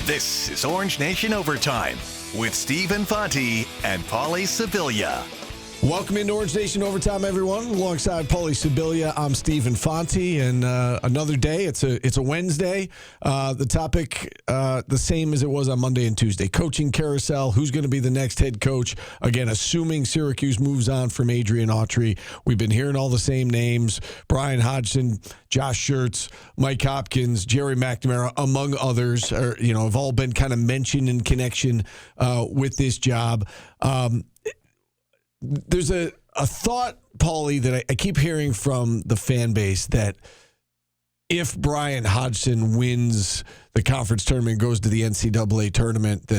This is Orange Nation Overtime with Stephen Fonte and Paulie Sibilia. Welcome into Orange Nation Overtime, everyone. Alongside Paulie Sibilia, I'm Stephen Fonte, and another day. It's a Wednesday. The topic the same as it was on Monday and Tuesday. Coaching carousel. Who's going to be the next head coach? Again, assuming Syracuse moves on from Adrian Autry. We've been hearing all the same names: Brian Hodgson, Josh Schertz, Mike Hopkins, Jerry McNamara, among others. Have all been kind of mentioned in connection with this job. There's a thought, Paulie, that I keep hearing from the fan base that if Brian Hodgson wins the conference tournament and goes to the NCAA tournament,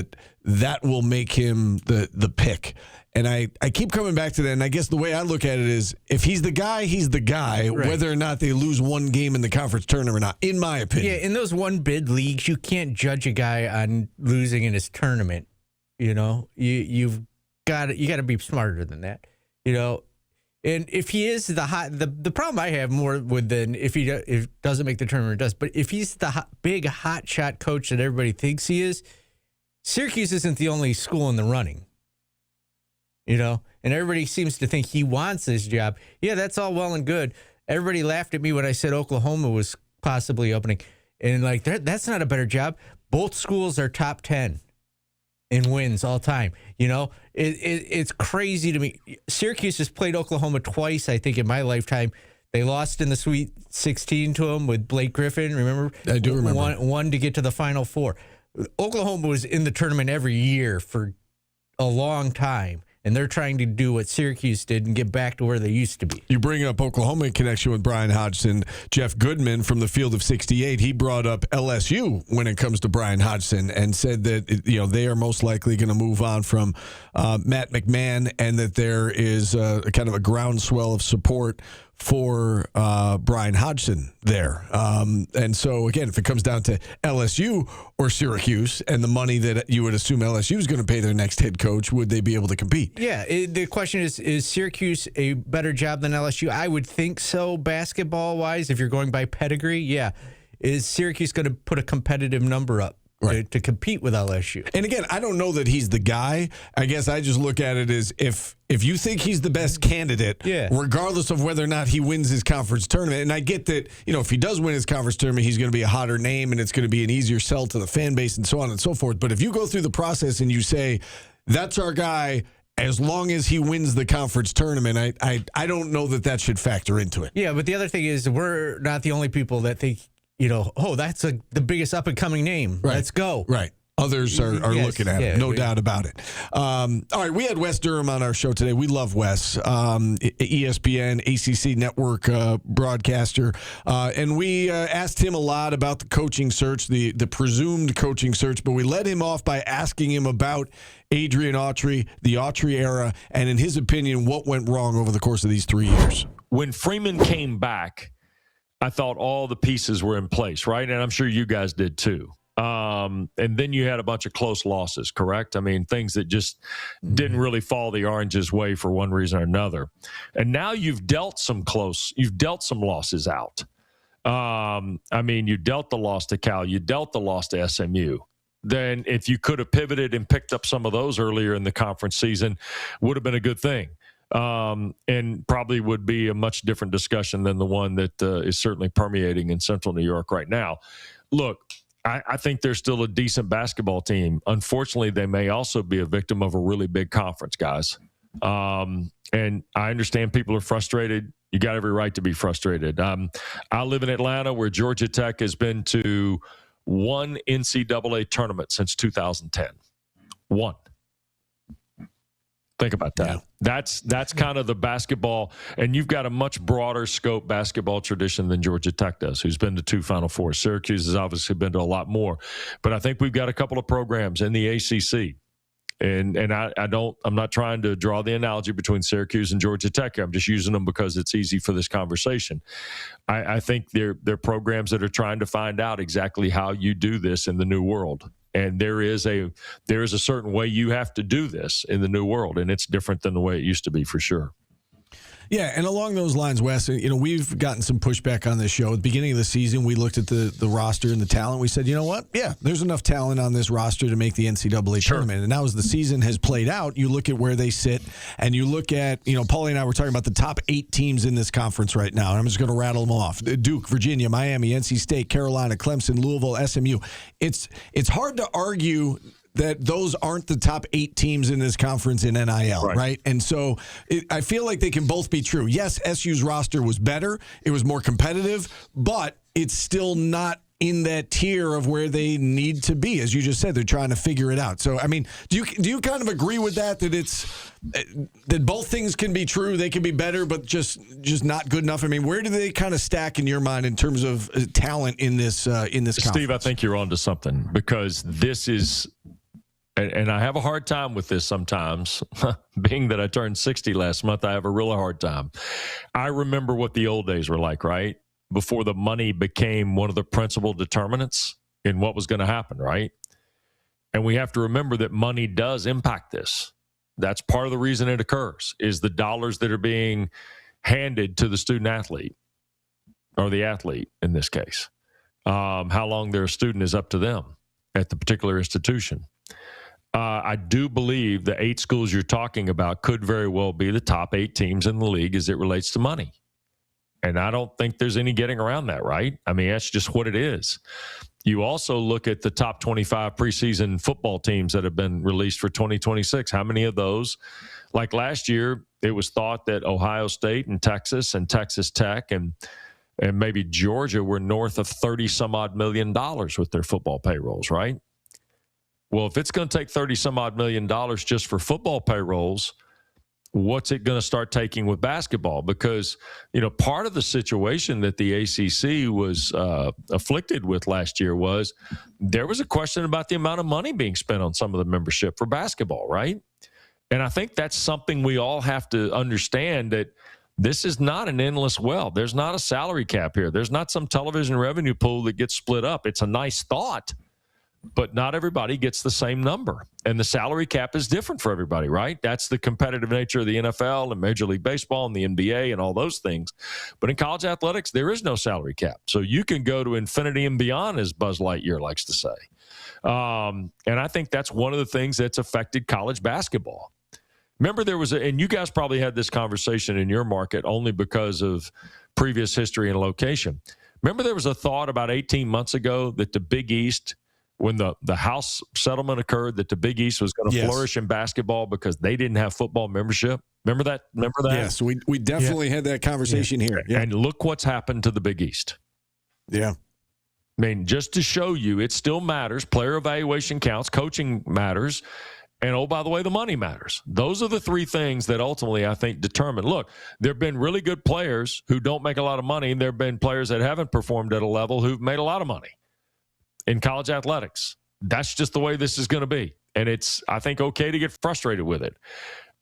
that will make him the pick. And I keep coming back to that, and I guess the way I look at it is if he's the guy, he's the guy, right, whether or not they lose one game in the conference tournament or not, in my opinion. Yeah, in those one-bid leagues, you can't judge a guy on losing in his tournament. You know, you got to be smarter than that, And if he is the problem I have more with than if he doesn't make the tournament, does. But if he's the big hot shot coach that everybody thinks he is, Syracuse isn't the only school in the running. And everybody seems to think he wants this job. Yeah, that's all well and good. Everybody laughed at me when I said Oklahoma was possibly opening, and that's not a better job. Both schools are top 10. In wins all time. It's crazy to me. Syracuse has played Oklahoma twice, I think, in my lifetime. They lost in the Sweet 16 to them with Blake Griffin. Remember? I do remember. One to get to the Final Four. Oklahoma was in the tournament every year for a long time, and they're trying to do what Syracuse did and get back to where they used to be. You bring up Oklahoma in connection with Brian Hodgson. Jeff Goodman from the Field of 68, he brought up LSU when it comes to Brian Hodgson and said that they are most likely going to move on from Matt McMahon, and that there is kind of a groundswell of support for Brian Hodgson there. And so, again, if it comes down to LSU or Syracuse and the money that you would assume LSU is going to pay their next head coach, would they be able to compete? Yeah, the question is Syracuse a better job than LSU? I would think so, basketball-wise, if you're going by pedigree, yeah. Is Syracuse going to put a competitive number up? Right. To compete with LSU. And again, I don't know that he's the guy. I guess I just look at it as if you think he's the best candidate, regardless of whether or not he wins his conference tournament. And I get that, if he does win his conference tournament, he's going to be a hotter name and it's going to be an easier sell to the fan base and so on and so forth. But if you go through the process and you say, that's our guy, as long as he wins the conference tournament, I don't know that should factor into it. Yeah, but the other thing is we're not the only people that think, that's the biggest up-and-coming name. Right. Let's go. Right. Others are looking at it, no doubt about it. All right, we had Wes Durham on our show today. We love Wes, ESPN, ACC network broadcaster. And we asked him a lot about the coaching search, the presumed coaching search, but we led him off by asking him about Adrian Autry, the Autry era, and in his opinion, what went wrong over the course of these 3 years. When Freeman came back, I thought all the pieces were in place, right? And I'm sure you guys did too. And then you had a bunch of close losses, correct? I mean, things that just didn't really fall the Orange's way for one reason or another. And now you've dealt some losses out. You dealt the loss to Cal, you dealt the loss to SMU. Then if you could have pivoted and picked up some of those earlier in the conference season, would have been a good thing. And probably would be a much different discussion than the one that is certainly permeating in Central New York right now. Look, I think they're still a decent basketball team. Unfortunately, they may also be a victim of a really big conference, guys. And I understand people are frustrated. You got every right to be frustrated. I live in Atlanta, where Georgia Tech has been to one NCAA tournament since 2010. One. Think about that. Yeah. That's kind of the basketball, and you've got a much broader scope basketball tradition than Georgia Tech does, who's been to 2 Final Fours. Syracuse has obviously been to a lot more, but I think we've got a couple of programs in the ACC, and I'm not trying to draw the analogy between Syracuse and Georgia Tech. I'm just using them because it's easy for this conversation. I think they're programs that are trying to find out exactly how you do this in the new world. And there is a certain way you have to do this in the new world, and it's different than the way it used to be, for sure. Yeah, and along those lines, Wes, we've gotten some pushback on this show. At the beginning of the season, we looked at the roster and the talent. We said, you know what? Yeah, there's enough talent on this roster to make the NCAA tournament. And now as the season has played out, you look at where they sit, and you look at, Paulie and I were talking about the top 8 teams in this conference right now, and I'm just going to rattle them off. Duke, Virginia, Miami, NC State, Carolina, Clemson, Louisville, SMU. It's hard to argue that those aren't the top 8 teams in this conference in NIL, right? And so I feel like they can both be true. Yes, SU's roster was better. It was more competitive, but it's still not in that tier of where they need to be. As you just said, they're trying to figure it out. So, I mean, do you kind of agree with that that both things can be true? They can be better, but just not good enough? I mean, where do they kind of stack in your mind in terms of talent in this conference? Steve, I think you're onto something, because this is – and I have a hard time with this sometimes. Being that I turned 60 last month, I have a really hard time. I remember what the old days were like, right? Before the money became one of the principal determinants in what was going to happen, right? And we have to remember that money does impact this. That's part of the reason it occurs, is the dollars that are being handed to the student athlete, or the athlete in this case. How long they're a student is up to them at the particular institution. I do believe the 8 schools you're talking about could very well be the top 8 teams in the league as it relates to money. And I don't think there's any getting around that, right? I mean, that's just what it is. You also look at the top 25 preseason football teams that have been released for 2026. How many of those? Like last year, it was thought that Ohio State and Texas Tech and maybe Georgia were north of $30-some-odd million with their football payrolls, right? Well, if it's going to take $30-some-odd million just for football payrolls, what's it going to start taking with basketball? Because, part of the situation that the ACC was afflicted with last year was there was a question about the amount of money being spent on some of the membership for basketball, right? And I think that's something we all have to understand, that this is not an endless well. There's not a salary cap here. There's not some television revenue pool that gets split up. It's a nice thought, but not everybody gets the same number. And the salary cap is different for everybody, right? That's the competitive nature of the NFL and Major League Baseball and the NBA and all those things. But in college athletics, there is no salary cap. So you can go to infinity and beyond, as Buzz Lightyear likes to say. And I think that's one of the things that's affected college basketball. Remember, there was and you guys probably had this conversation in your market only because of previous history and location. Remember, there was a thought about 18 months ago that the Big East, when the House settlement occurred, that the Big East was going to flourish in basketball because they didn't have football membership. Remember that? Yes, we definitely had that conversation here. Yeah. And look what's happened to the Big East. Yeah. I mean, just to show you, it still matters. Player evaluation counts. Coaching matters. And, oh, by the way, the money matters. Those are the 3 things that ultimately, I think, determine. Look, there have been really good players who don't make a lot of money, and there have been players that haven't performed at a level who've made a lot of money in college athletics. That's just the way this is going to be. And it's, I think, okay to get frustrated with it.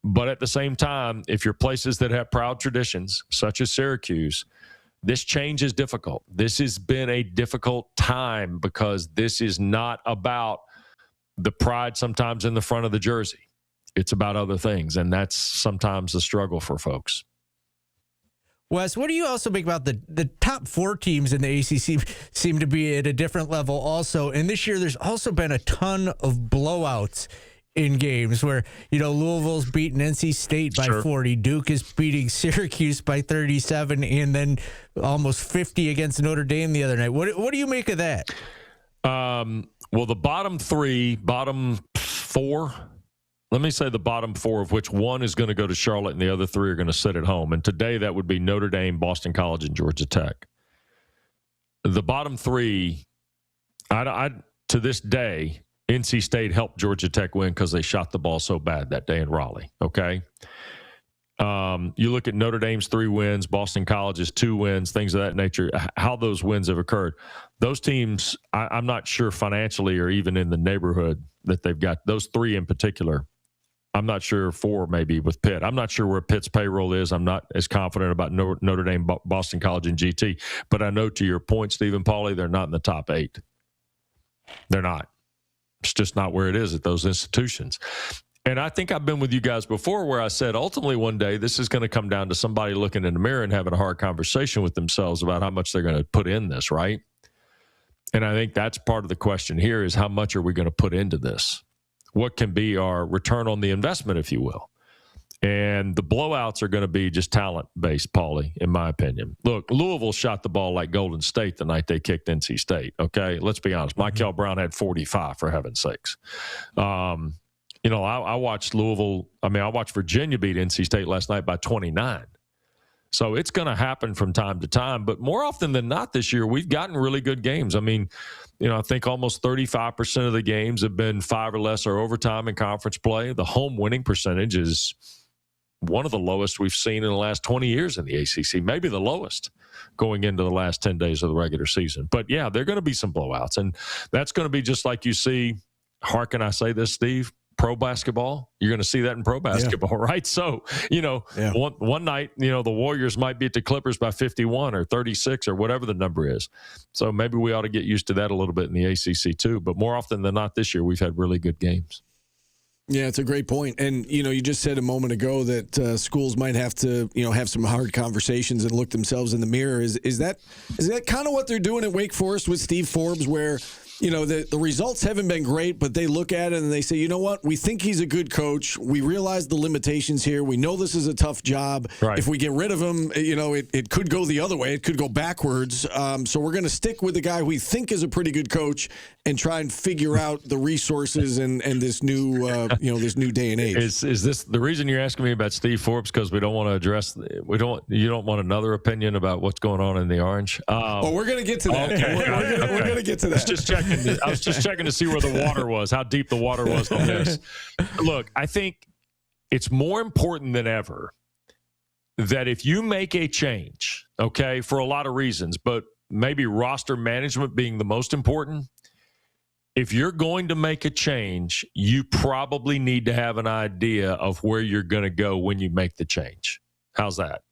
But at the same time, if you're places that have proud traditions, such as Syracuse, this change is difficult. This has been a difficult time because this is not about the pride sometimes in the front of the jersey. It's about other things, and that's sometimes a struggle for folks. Wes, what do you also make about the top 4 teams in the ACC seem to be at a different level also? And this year there's also been a ton of blowouts in games where, Louisville's beating NC State by 40. Duke is beating Syracuse by 37 and then almost 50 against Notre Dame the other night. What do you make of that? Well, the bottom 4, let me say the bottom 4, of which one is going to go to Charlotte and the other 3 are going to sit at home. And today that would be Notre Dame, Boston College, and Georgia Tech. The bottom 3, I to this day, NC State helped Georgia Tech win because they shot the ball so bad that day in Raleigh, okay? You look at Notre Dame's 3 wins, Boston College's 2 wins, things of that nature, how those wins have occurred. Those teams, I'm not sure financially or even in the neighborhood that they've got. Those 3 in particular, I'm not sure. 4 maybe with Pitt. I'm not sure where Pitt's payroll is. I'm not as confident about Notre Dame, Boston College, and GT. But I know, to your point, Stephen Pauly, they're not in the top 8. They're not. It's just not where it is at those institutions. And I think I've been with you guys before where I said ultimately one day this is going to come down to somebody looking in the mirror and having a hard conversation with themselves about how much they're going to put in this, right? And I think that's part of the question here is how much are we going to put into this? What can be our return on the investment, if you will? And the blowouts are going to be just talent-based, Paulie, in my opinion. Look, Louisville shot the ball like Golden State the night they kicked NC State, okay? Let's be honest. Michael Brown had 45, for heaven's sakes. I watched I watched Virginia beat NC State last night by 29. So it's going to happen from time to time. But more often than not this year, we've gotten really good games. I mean, I think almost 35% of the games have been 5 or less or overtime in conference play. The home winning percentage is one of the lowest we've seen in the last 20 years in the ACC, maybe the lowest going into the last 10 days of the regular season. But, yeah, there are going to be some blowouts. And that's going to be just like you see, how can I say this, Steve? Pro basketball, you're going to see that in pro basketball, right? So, one night, the Warriors might beat the Clippers by 51 or 36 or whatever the number is. So maybe we ought to get used to that a little bit in the ACC too. But more often than not this year, we've had really good games. Yeah, it's a great point. And, you just said a moment ago that schools might have to, have some hard conversations and look themselves in the mirror. Is that kind of what they're doing at Wake Forest with Steve Forbes, where the results haven't been great, but they look at it and they say, you know what? We think he's a good coach. We realize the limitations here. We know this is a tough job. Right. If we get rid of him, it could go the other way. It could go backwards. So we're going to stick with the guy we think is a pretty good coach and try and figure out the resources and this new this new day and age. Is this the reason you're asking me about Steve Forbes? Because we don't want to address you don't want another opinion about what's going on in the Orange. We're going to get to that. Okay. We're going to get to that. I was just checking to see where the water was, how deep the water was on this. Look, I think it's more important than ever that if you make a change, okay, for a lot of reasons, but maybe roster management being the most important, if you're going to make a change, you probably need to have an idea of where you're going to go when you make the change. How's that?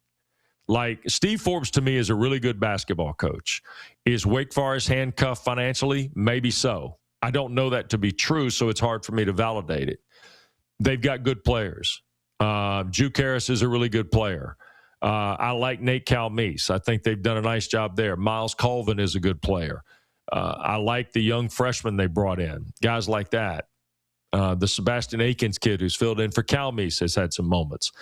Like, Steve Forbes, to me, is a really good basketball coach. Is Wake Forest handcuffed financially? Maybe so. I don't know that to be true, so it's hard for me to validate it. They've got good players. Juke Harris is a really good player. I like Nate Calmise. I think they've done a nice job there. Miles Colvin is a good player. I like the young freshmen they brought in, guys like that. The Sebastian Akins kid who's filled in for Calmise has had some moments.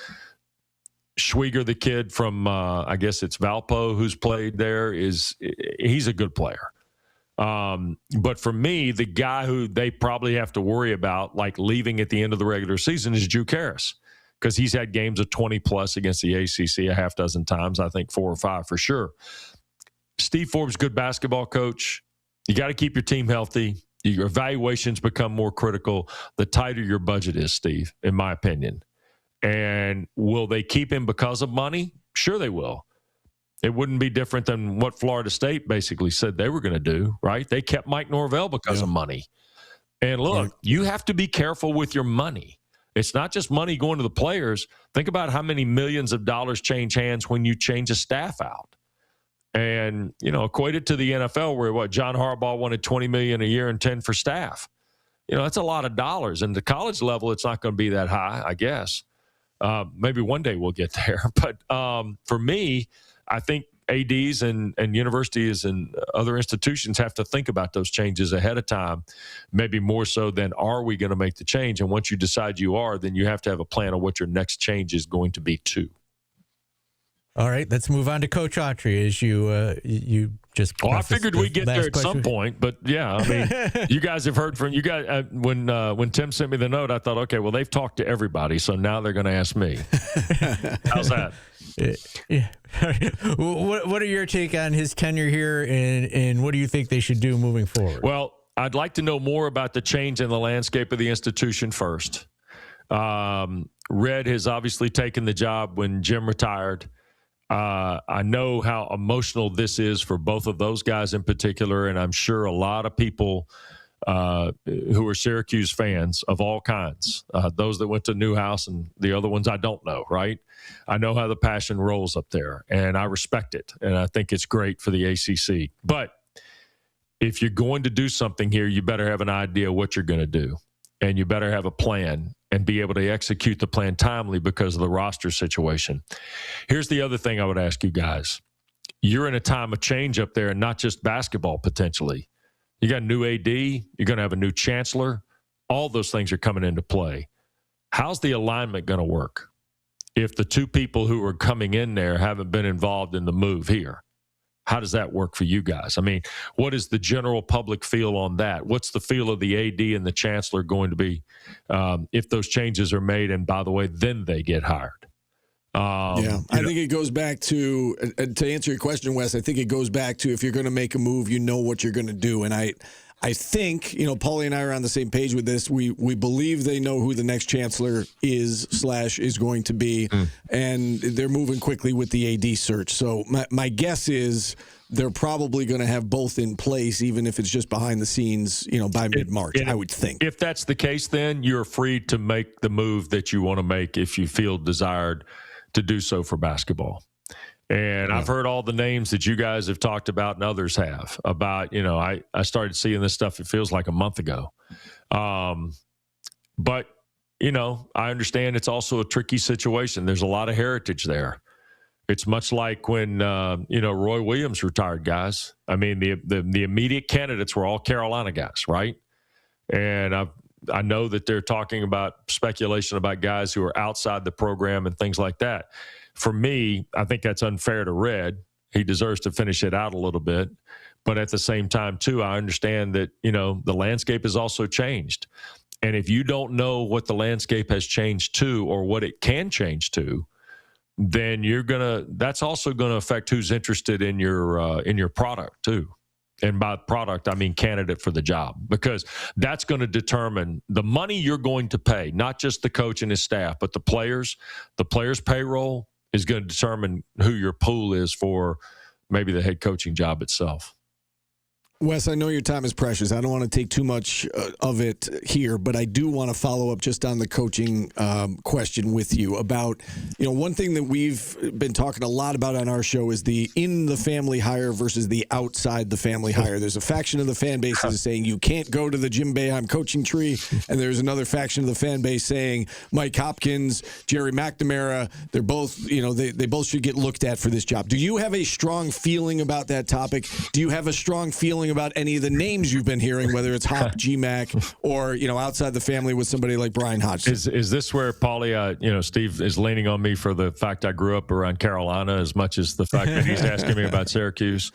Schwieger, the kid from, I guess it's Valpo, who's played there, he's a good player. But for me, the guy who they probably have to worry about, like leaving at the end of the regular season, is Juke Harris, because he's had games of 20-plus against the ACC a half dozen times, I think 4 or 5 for sure. Steve Forbes, good basketball coach. You got to keep your team healthy. Your evaluations become more critical the tighter your budget is, Steve, in my opinion. And will they keep him because of money? Sure they will. It wouldn't be different than what Florida State basically said they were going to do, right? They kept Mike Norvell because of money. And look, you have to be careful with your money. It's not just money going to the players. Think about how many millions of dollars change hands when you change a staff out. And, equate it to the NFL where John Harbaugh wanted $20 million a year and 10 for staff. That's a lot of dollars. And the college level, it's not going to be that high, I guess. Maybe one day we'll get there. But for me, I think ADs and universities and other institutions have to think about those changes ahead of time, maybe more so than are we going to make the change? And once you decide you are, then you have to have a plan of what your next change is going to be too. All right, let's move on to Coach Autry as you just. I figured we'd get there at some point, but yeah, I mean, you guys have heard from you guys when Tim sent me the note. I thought, okay, well, they've talked to everybody, so now they're going to ask me. How's that? Yeah. What are your take on his tenure here, and what do you think they should do moving forward? Well, I'd like to know more about the change in the landscape of the institution first. Red has obviously taken the job when Jim retired. I know how emotional this is for both of those guys in particular, and I'm sure a lot of people who are Syracuse fans of all kinds, those that went to Newhouse and the other ones I don't know, right? I know how the passion rolls up there, and I respect it, and I think it's great for the ACC. But if you're going to do something here, you better have an idea what you're going to do, and you better have a plan. and be able to execute the plan timely because of the roster situation. Here's the other thing I would ask you guys. You're in a time of change up there, and not just basketball potentially. You got a new AD. You're going to have a new chancellor. All those things are coming into play. How's the alignment going to work if the two people who are coming in there haven't been involved in the move here? How does that work for you guys? I mean, what is the general public feel on that? What's the feel of the AD and the chancellor going to be if those changes are made? And by the way, then they get hired. I think it goes back to answer your question, Wes, I think it goes back to if you're going to make a move, you know what you're going to do. And I think, Paulie and I are on the same page with this. We believe they know who the next chancellor is going to be, and they're moving quickly with the AD search. So my guess is they're probably going to have both in place, even if it's just behind the scenes, by mid-March, I would think. If that's the case, then you're free to make the move that you want to make if you feel desired to do so for basketball. And I've heard all the names that you guys have talked about and others have about, I started seeing this stuff, it feels like a month ago. But, I understand it's also a tricky situation. There's a lot of heritage there. It's much like when, Roy Williams retired, guys. I mean, the immediate candidates were all Carolina guys, right? And I know that they're talking about speculation about guys who are outside the program and things like that. For me, I think that's unfair to Red. He deserves to finish it out a little bit. But at the same time, too, I understand that, the landscape has also changed. And if you don't know what the landscape has changed to or what it can change to, then that's also going to affect who's interested in your product, too. And by product, I mean candidate for the job, because that's going to determine the money you're going to pay, not just the coach and his staff, but the players' payroll is going to determine who your pool is for maybe the head coaching job itself. Wes, I know your time is precious. I don't want to take too much of it here, but I do want to follow up just on the coaching question with you about, one thing that we've been talking a lot about on our show is the in the family hire versus the outside the family hire. There's a faction of the fan base that is saying you can't go to the Jim Boeheim coaching tree, and there's another faction of the fan base saying Mike Hopkins, Jerry McNamara, they're both, they both should get looked at for this job. Do you have a strong feeling about that topic? Do you have a strong feeling about any of the names you've been hearing, whether it's Hop, GMAC, or outside the family with somebody like Brian Hodgson? Is this where Paulie, Steve is leaning on me for the fact I grew up around Carolina as much as the fact that he's asking me about Syracuse?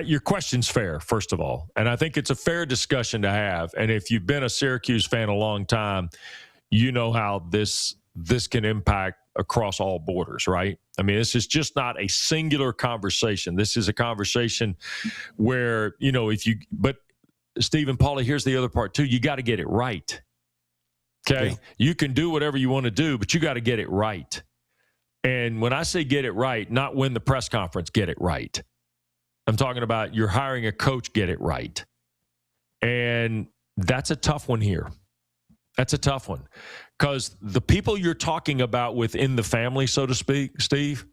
Your question's fair, first of all, and I think it's a fair discussion to have. And if you've been a Syracuse fan a long time, you know how this can impact across all borders, right? I mean, this is just not a singular conversation. This is a conversation where, but Steve and Paulie, here's the other part too. You got to get it right. Okay. Yeah. You can do whatever you want to do, but you got to get it right. And when I say get it right, not win the press conference, get it right. I'm talking about you're hiring a coach, get it right. And that's a tough one here. That's a tough one. Because the people you're talking about within the family, so to speak, Steve,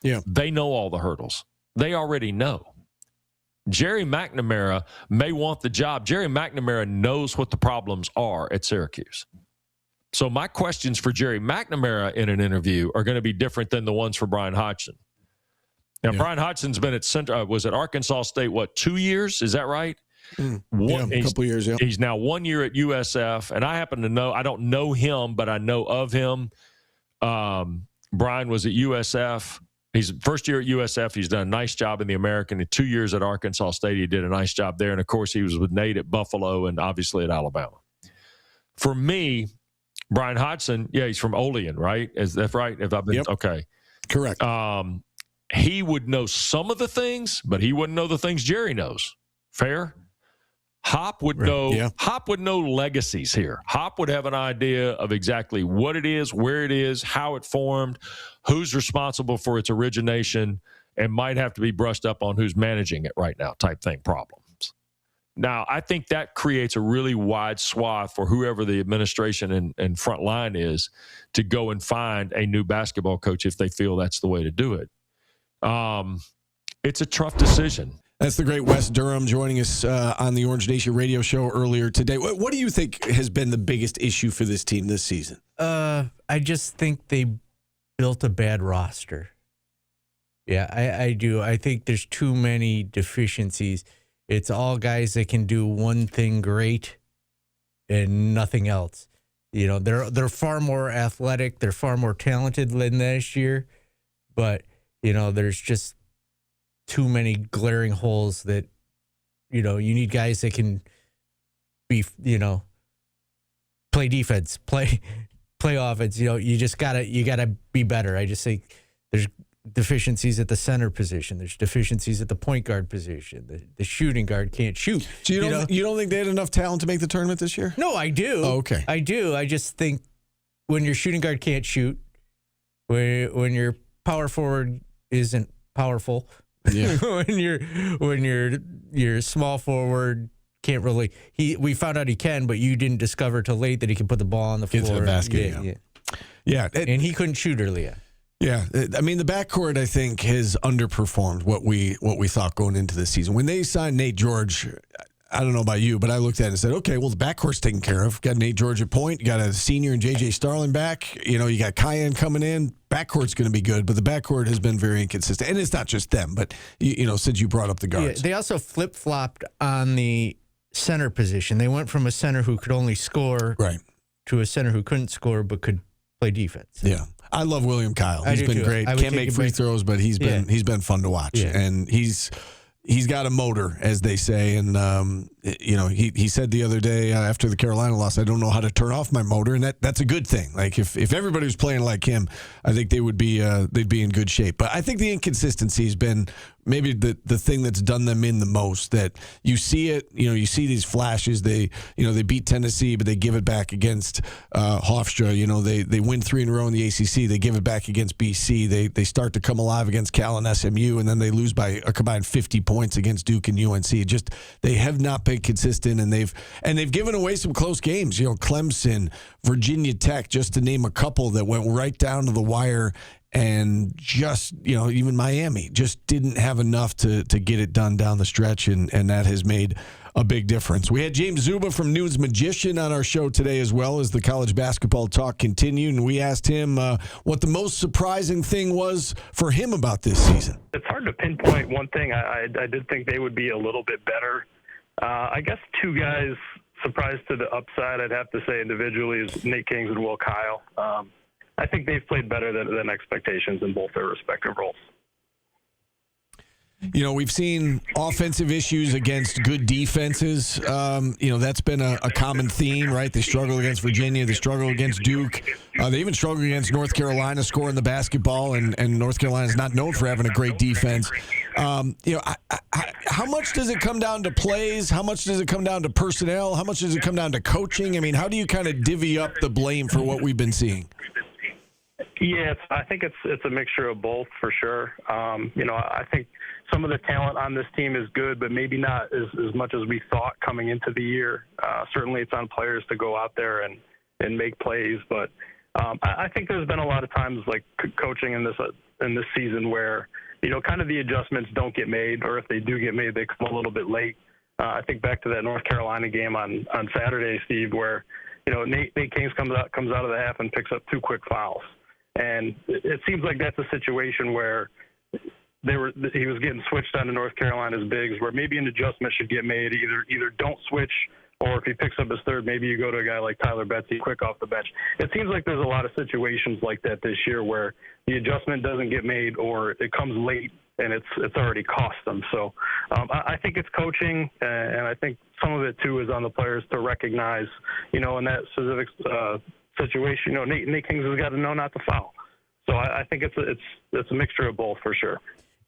they know all the hurdles. They already know. Jerry McNamara may want the job. Jerry McNamara knows what the problems are at Syracuse. So my questions for Jerry McNamara in an interview are going to be different than the ones for Brian Hodgson. Now, Brian Hodgson's been was at Arkansas State, 2 years? Is that right? A couple years, yeah. He's now 1 year at USF, and I happen to know, I don't know him, but I know of him. Brian was at USF. He's first year at USF. He's done a nice job in the American. In 2 years at Arkansas State, he did a nice job there. And, of course, he was with Nate at Buffalo and obviously at Alabama. For me, Brian Hodgson, he's from Olean, right? Is that right? Okay. Correct. He would know some of the things, but he wouldn't know the things Jerry knows. Fair? Hop would know. Hop would know legacies here. Hop would have an idea of exactly what it is, where it is, how it formed, who's responsible for its origination, and might have to be brushed up on who's managing it right now, type thing problems. Now, I think that creates a really wide swath for whoever the administration and front line is to go and find a new basketball coach if they feel that's the way to do it. It's a tough decision. That's the great Wes Durham joining us on the Orange Nation radio show earlier today. What do you think has been the biggest issue for this team this season? I just think they built a bad roster. Yeah, I do. I think there's too many deficiencies. It's all guys that can do one thing great and nothing else. You know, they're far more athletic. They're far more talented than last year. But, you know, there's just too many glaring holes that, you know, you need guys that can be, you know, play defense, play offense. You know, you gotta be better. I just think there's deficiencies at the center position. There's deficiencies at the point guard position. The shooting guard can't shoot. So you don't think they had enough talent to make the tournament this year? No, I do. Oh, okay. I do. I just think when your shooting guard can't shoot, when your power forward isn't powerful, yeah. when your small forward can't really. We found out he can, but you didn't discover till late that he can put the ball on the floor. Get to the basket. Yeah. And he couldn't shoot earlier. Yeah, I mean the backcourt I think has underperformed what we thought going into this season. When they signed Nate George, I don't know about you, but I looked at it and said, okay, well the backcourt's taken care of. Got Nate George at point, you got a senior and JJ Starlin back. You know, you got Cayenne coming in. Backcourt's going to be good, but the backcourt has been very inconsistent, and it's not just them. But you know, since you brought up the guards, they also flip flopped on the center position. They went from a center who could only score to a center who couldn't score but could play defense. Yeah. I love William Kyle. He's been great. Can't make free throws, but he's been fun to watch. Yeah. And he's got a motor, as they say. And you know, he said the other day after the Carolina loss, I don't know how to turn off my motor, and that's a good thing. Like if everybody was playing like him, I think they would be they'd be in good shape. But I think the inconsistency has been maybe the thing that's done them in the most. That you see it, you know, you see these flashes. They beat Tennessee, but they give it back against Hofstra. You know, they win 3 in a row in the ACC. They give it back against BC. They start to come alive against Cal and SMU, and then they lose by a combined 50 points against Duke and UNC. Just they have not been consistent, and they've given away some close games. You know, Clemson, Virginia Tech, just to name a couple that went right down to the wire. And just, you know, even Miami just didn't have enough to get it done down the stretch, and that has made a big difference. We had James Zuba from News Magician on our show today, as well as the college basketball talk continued, and we asked him what the most surprising thing was for him about this season. It's hard to pinpoint one thing. I did think they would be a little bit better. I guess two guys surprised to the upside, I'd have to say individually, is Nate Kings and Will Kyle. I think they've played better than expectations in both their respective roles. You know, we've seen offensive issues against good defenses. You know, that's been a common theme, right? They struggle against Virginia. They struggle against Duke. They even struggle against North Carolina scoring the basketball, and North Carolina is not known for having a great defense. You know, how much does it come down to plays? How much does it come down to personnel? How much does it come down to coaching? I mean, how do you kind of divvy up the blame for what we've been seeing? Yeah, I think it's a mixture of both for sure. You know, I think some of the talent on this team is good, but maybe not as much as we thought coming into the year. Certainly it's on players to go out there and make plays, but I think there's been a lot of times like coaching in this season where, you know, kind of the adjustments don't get made, or if they do get made, they come a little bit late. I think back to that North Carolina game on Saturday, Steve, where, you know, Nate Kings comes out of the half and picks up 2 quick fouls. And it seems like that's a situation where he was getting switched on to North Carolina's bigs, where maybe an adjustment should get made. Either don't switch, or if he picks up his third, maybe you go to a guy like Tyler Betsy quick off the bench. It seems like there's a lot of situations like that this year where the adjustment doesn't get made, or it comes late and it's already cost them. So I think it's coaching, and I think some of it too is on the players to recognize, you know, in that specific situation, you know, Nate Kings has got to know not to foul. So I think it's a mixture of both for sure.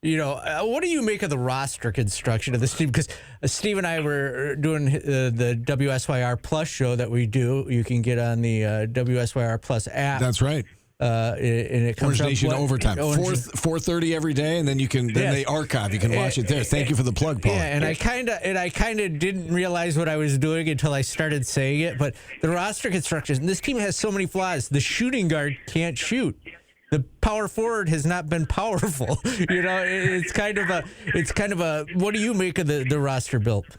You know, what do you make of the roster construction of this team? Because Steve and I were doing the WSYR Plus show that we do. You can get on the WSYR Plus app. That's right. And it comes Orange Nation Overtime, 4:30 every day, and then they archive. You can watch it there. Thank you for the plug, Paul. Yeah, and I kind of didn't realize what I was doing until I started saying it. But the roster construction, this team has so many flaws. The shooting guard can't shoot. The power forward has not been powerful. It's kind of a. What do you make of the roster built?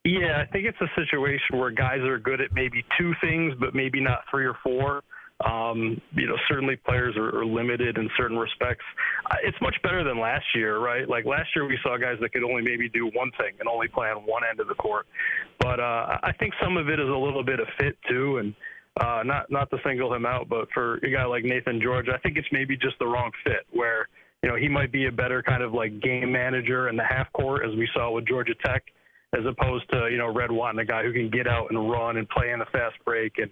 Yeah, I think it's a situation where guys are good at maybe two things, but maybe not three or four. Certainly players are limited in certain respects. It's much better than last year, right? Like last year we saw guys that could only maybe do one thing and only play on one end of the court. But I think some of it is a little bit of fit too, and not to single him out, but for a guy like Nathan George, I think it's maybe just the wrong fit where, he might be a better kind of like game manager in the half court as we saw with Georgia Tech, as opposed to, Red Watton, a guy who can get out and run and play in a fast break. And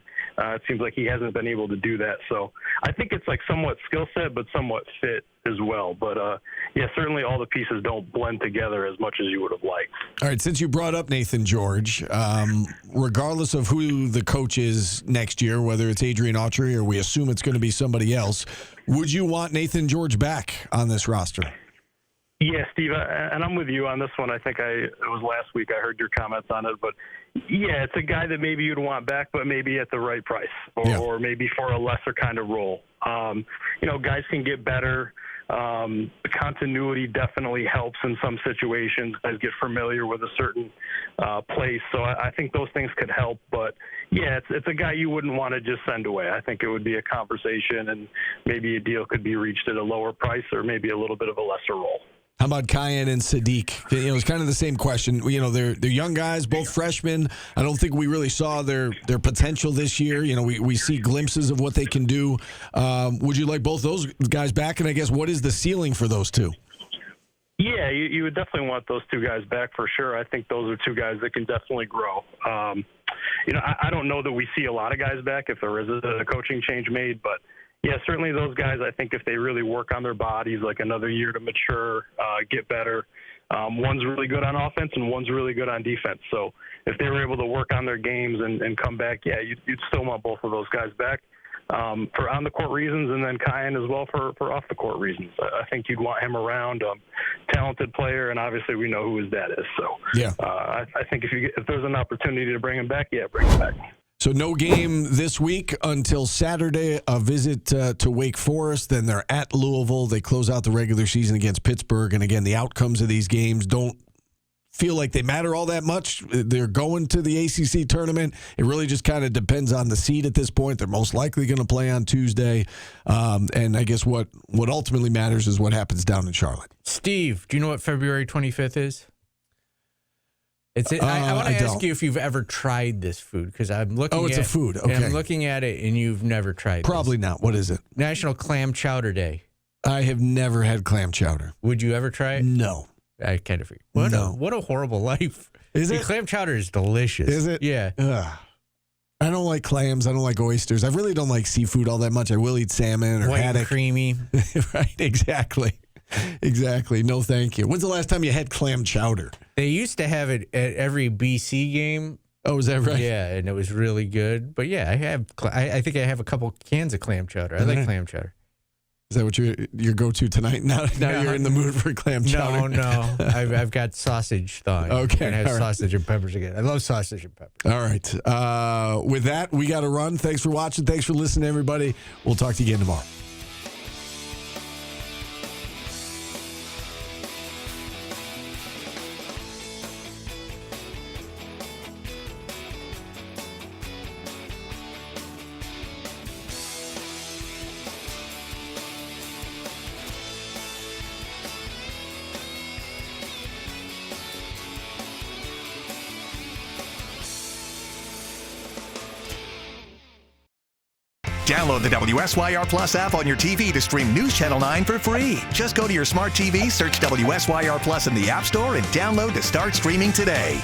it seems like he hasn't been able to do that. So I think it's like somewhat skill set, but somewhat fit as well. But, certainly all the pieces don't blend together as much as you would have liked. All right, since you brought up Nathan George, regardless of who the coach is next year, whether it's Adrian Autry or we assume it's going to be somebody else, would you want Nathan George back on this roster? Yeah, Steve, and I'm with you on this one. I think it was last week I heard your comments on it. But, yeah, it's a guy that maybe you'd want back, but maybe at the right price or maybe for a lesser kind of role. Guys can get better. Continuity definitely helps in some situations. Guys get familiar with a certain place. So I think those things could help. But, yeah, it's a guy you wouldn't want to just send away. I think it would be a conversation, and maybe a deal could be reached at a lower price or maybe a little bit of a lesser role. How about Kyan and Sadiq? It's kind of the same question. They're young guys, both freshmen. I don't think we really saw their potential this year. We see glimpses of what they can do. Would you like both those guys back? And I guess what is the ceiling for those two? Yeah, you would definitely want those two guys back for sure. I think those are two guys that can definitely grow. I don't know that we see a lot of guys back if there is a coaching change made, but yeah, certainly those guys, I think if they really work on their bodies, like another year to mature, get better, one's really good on offense and one's really good on defense. So if they were able to work on their games and come back, yeah, you'd still want both of those guys back for on-the-court reasons, and then Kyan as well for off-the-court reasons. I think you'd want him around, talented player, and obviously we know who his dad is. So yeah, I think if there's an opportunity to bring him back, yeah, bring him back. So no game this week until Saturday, a visit to Wake Forest. Then they're at Louisville. They close out the regular season against Pittsburgh. And again, the outcomes of these games don't feel like they matter all that much. They're going to the ACC tournament. It really just kind of depends on the seed at this point. They're most likely going to play on Tuesday. And I guess what ultimately matters is what happens down in Charlotte. Steve, do you know what February 25th is? I want to ask you if you've ever tried this food, because I'm looking at it. Oh, it's a food. Okay. And I'm looking at it, and you've never tried Probably not. What is it? National Clam Chowder Day. I have never had clam chowder. Would you ever try it? No. I kind of. What a horrible life. Is it? Clam chowder is delicious. Is it? Yeah. I don't like clams. I don't like oysters. I really don't like seafood all that much. I will eat salmon or white haddock. And creamy. Right, exactly. Exactly. No, thank you. When's the last time you had clam chowder? They used to have it at every BC game. Oh, is that right? Yeah, and it was really good. But yeah, I think I have a couple cans of clam chowder. I like clam chowder. Is that what your go-to tonight? Now you're in the mood for clam chowder. No. I've got sausage thawing. Okay, and I have sausage and peppers again. I love sausage and peppers. All right. With that, we got to run. Thanks for watching. Thanks for listening, everybody. We'll talk to you again tomorrow. Download the WSYR Plus app on your TV to stream News Channel 9 for free. Just go to your smart TV, search WSYR Plus in the App Store, and download to start streaming today.